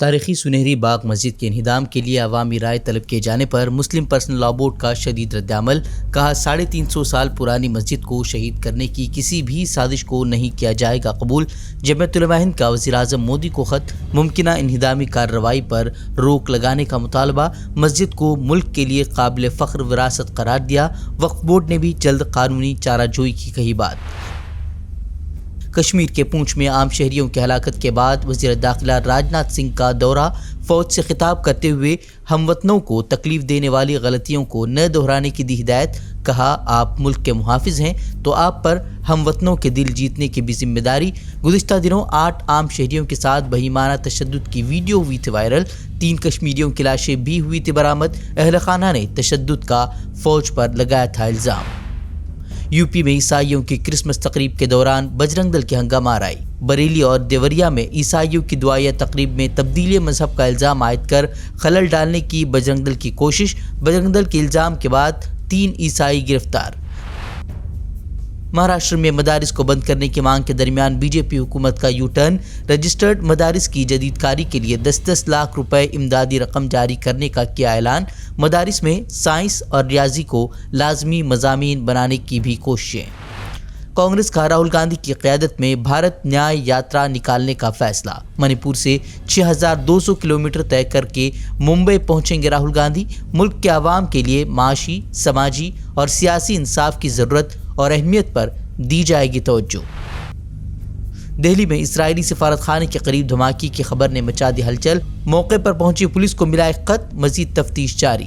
تاریخی سنہری باغ مسجد کے انہدام کے لیے عوامی رائے طلب کیے جانے پر مسلم پرسنل لاء بورڈ کا شدید رد-عمل۔ کہا 350 سال پرانی مسجد کو شہید کرنے کی کسی بھی سازش کو نہیں کیا جائے گا قبول۔ جمعیت علماء ہند کا وزیر اعظم مودی کو خط، ممکنہ انہدامی کارروائی پر روک لگانے کا مطالبہ۔ مسجد کو ملک کے لیے قابل فخر وراثت قرار دیا۔ وقف بورڈ نے بھی جلد قانونی چارہ جوئی کی کہی بات۔ کشمیر کے پونچھ میں عام شہریوں کی ہلاکت کے بعد وزیر داخلہ راجناتھ سنگھ کا دورہ۔ فوج سے خطاب کرتے ہوئے ہم وطنوں کو تکلیف دینے والی غلطیوں کو نہ دہرانے کی دی ہدایت۔ کہا آپ ملک کے محافظ ہیں تو آپ پر ہم وطنوں کے دل جیتنے کی بھی ذمہ داری۔ گزشتہ دنوں 8 عام شہریوں کے ساتھ بہیمانہ تشدد کی ویڈیو ہوئی تھی وائرل۔ 3 کشمیریوں کی لاشیں بھی ہوئی تھی برآمد۔ اہل خانہ نے تشدد کا فوج پر لگایا تھا الزام۔ یو پی میں عیسائیوں کی کرسمس تقریب کے دوران بجرنگ دل کی ہنگامہ آرائی۔ بریلی اور دیوریا میں عیسائیوں کی دعائیہ تقریب میں تبدیلی مذہب کا الزام عائد کر خلل ڈالنے کی بجرنگ دل کی کوشش۔ بجرنگ دل کے الزام کے بعد 3 عیسائی گرفتار۔ مہاراشٹر میں مدارس کو بند کرنے کی مانگ کے درمیان بی جے پی حکومت کا یو ٹرن۔ رجسٹرڈ مدارس کی جدید کاری کے لیے 10-10 لاکھ روپے امدادی رقم جاری کرنے کا کیا اعلان۔ مدارس میں سائنس اور ریاضی کو لازمی مضامین بنانے کی بھی کوششیں۔ کانگریس کا راہل گاندھی کی قیادت میں بھارت نیائے یاترا نکالنے کا فیصلہ۔ منی پور سے 6200 کلومیٹر طے کر کے ممبئی پہنچیں گے راہل گاندھی۔ ملک کے عوام کے لیے معاشی، سماجی اور سیاسی انصاف کی ضرورت اور اہمیت پر دی جائے گی توجہ۔ دہلی میں اسرائیلی سفارت خانے کے قریب دھماکے کی خبر نے مچا دی ہلچل۔ موقع پر پہنچی پولیس کو ملا ایک خط، مزید تفتیش جاری۔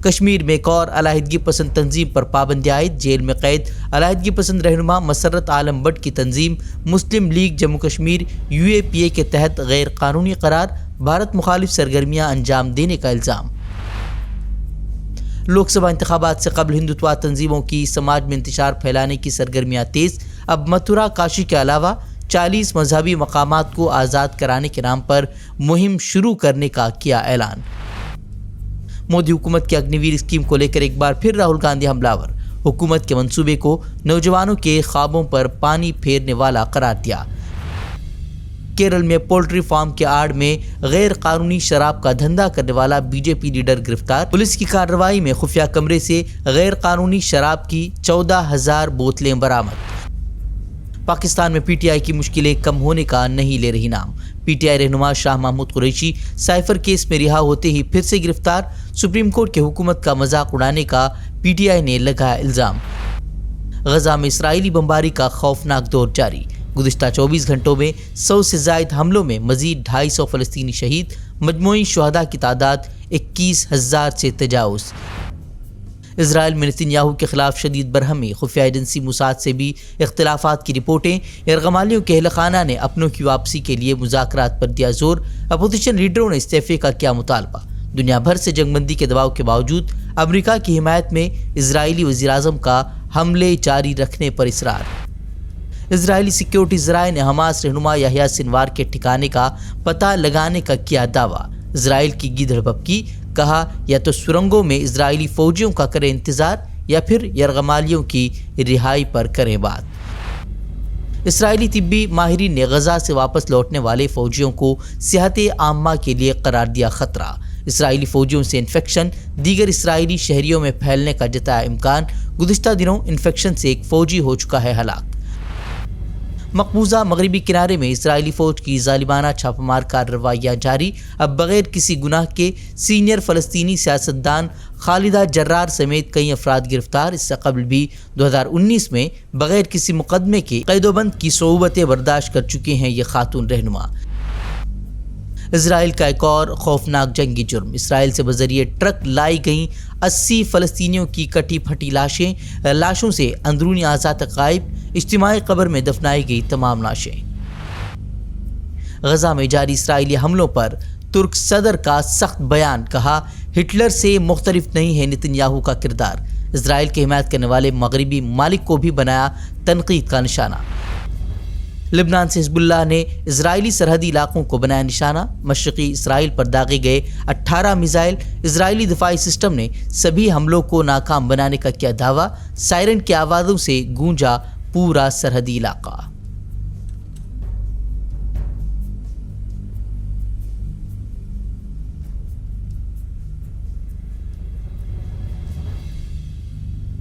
کشمیر میں ایک اور علیحدگی پسند تنظیم پر پابندی عائد، جیل میں قید۔ علیحدگی پسند رہنما مسرت عالم بٹ کی تنظیم مسلم لیگ جموں کشمیر UAPA کے تحت غیر قانونی قرار، بھارت مخالف سرگرمیاں انجام دینے کا الزام۔ لوک سبھا انتخابات سے قبل ہندوتوا تنظیموں کی سماج میں انتشار پھیلانے کی سرگرمیاں تیز۔ اب متھرا کاشی کے علاوہ 40 مذہبی مقامات کو آزاد کرانے کے نام پر مہم شروع کرنے کا کیا اعلان۔ مودی حکومت کی اگنی ویر اسکیم کو لے کر ایک بار پھر راہل گاندھی حملہ آور۔ حکومت کے منصوبے کو نوجوانوں کے خوابوں پر پانی پھیرنے والا قرار دیا۔ کیرل میں پولٹری فارم کے آڑ میں غیر قانونی شراب کا دھندا کرنے والا BJP لیڈر گرفتار۔ پولیس کی کارروائی میں خفیہ کمرے سے غیر قانونی شراب کی 14,000 بوتلیں برآمد۔ پاکستان میں PTI کی مشکلیں کم ہونے کا نہیں لے رہی نام۔ PTI رہنما شاہ محمود قریشی سائفر کیس میں رہا ہوتے ہی پھر سے گرفتار۔ سپریم کورٹ کے حکومت کا مذاق اڑانے کا PTI نے لگایا الزام۔ غزہ میں اسرائیلی بمباری کا خوفناک دور جاری۔ گزشتہ 24 گھنٹوں میں 100 سے زائد حملوں میں مزید 250 فلسطینی شہید۔ مجموعی شہداء کی تعداد 21,000 سے تجاوز۔ اسرائیل میں نتن یاہو کے خلاف شدید برہمی، خفیہ ایجنسی موساد سے بھی اختلافات کی رپورٹیں۔ یرغمالیوں کے اہل خانہ نے اپنوں کی واپسی کے لیے مذاکرات پر دیا زور۔ اپوزیشن لیڈروں نے استعفے کا کیا مطالبہ۔ دنیا بھر سے جنگ بندی کے دباؤ کے باوجود امریکہ کی حمایت میں اسرائیلی وزیر اعظم کا حملے جاری رکھنے پر اصرار۔ اسرائیلی سیکیورٹی ذرائع نے حماس رہنما یحییٰ سنوار کے ٹھکانے کا پتہ لگانے کا کیا دعویٰ۔ اسرائیل کی گیدڑ بھبکی، کہا یا تو سرنگوں میں اسرائیلی فوجیوں کا کرے انتظار یا پھر یرغمالیوں کی رہائی پر کرے بات۔ اسرائیلی طبی ماہرین نے غزہ سے واپس لوٹنے والے فوجیوں کو صحت عامہ کے لیے قرار دیا خطرہ۔ اسرائیلی فوجیوں سے انفیکشن دیگر اسرائیلی شہریوں میں پھیلنے کا جتایا امکان۔ گزشتہ دنوں انفیکشن سے ایک فوجی ہو چکا ہے ہلاک۔ مقبوضہ مغربی کنارے میں اسرائیلی فوج کی ظالمانہ چھاپہ مار کارروائیاں جاری۔ اب بغیر کسی گناہ کے سینئر فلسطینی سیاستدان خالدہ جرار سمیت کئی افراد گرفتار۔ اس سے قبل بھی 2019 میں بغیر کسی مقدمے کے قید و بند کی صعوبتیں برداشت کر چکے ہیں یہ خاتون رہنما۔ اسرائیل کا ایک اور خوفناک جنگی جرم۔ اسرائیل سے بذریعے ٹرک لائی گئیں 80 فلسطینیوں کی کٹی پھٹی لاشیں۔ لاشوں سے اندرونی اعضاء تک غائب۔ اجتماعی قبر میں دفنائی گئی تمام لاشیں۔ غزہ میں جاری اسرائیلی حملوں پر ترک صدر کا سخت بیان، کہا ہٹلر سے مختلف نہیں ہے نتن یاہو کا کردار۔ اسرائیل کی حمایت کرنے والے مغربی ممالک کو بھی بنایا تنقید کا نشانہ۔ لبنان سے حزب اللہ نے اسرائیلی سرحدی علاقوں کو بنایا نشانہ۔ مشرقی اسرائیل پر داغے گئے 18 میزائل۔ اسرائیلی دفاعی سسٹم نے سبھی حملوں کو ناکام بنانے کا کیا دعویٰ۔ سائرن کی آوازوں سے گونجا پورا سرحدی علاقہ۔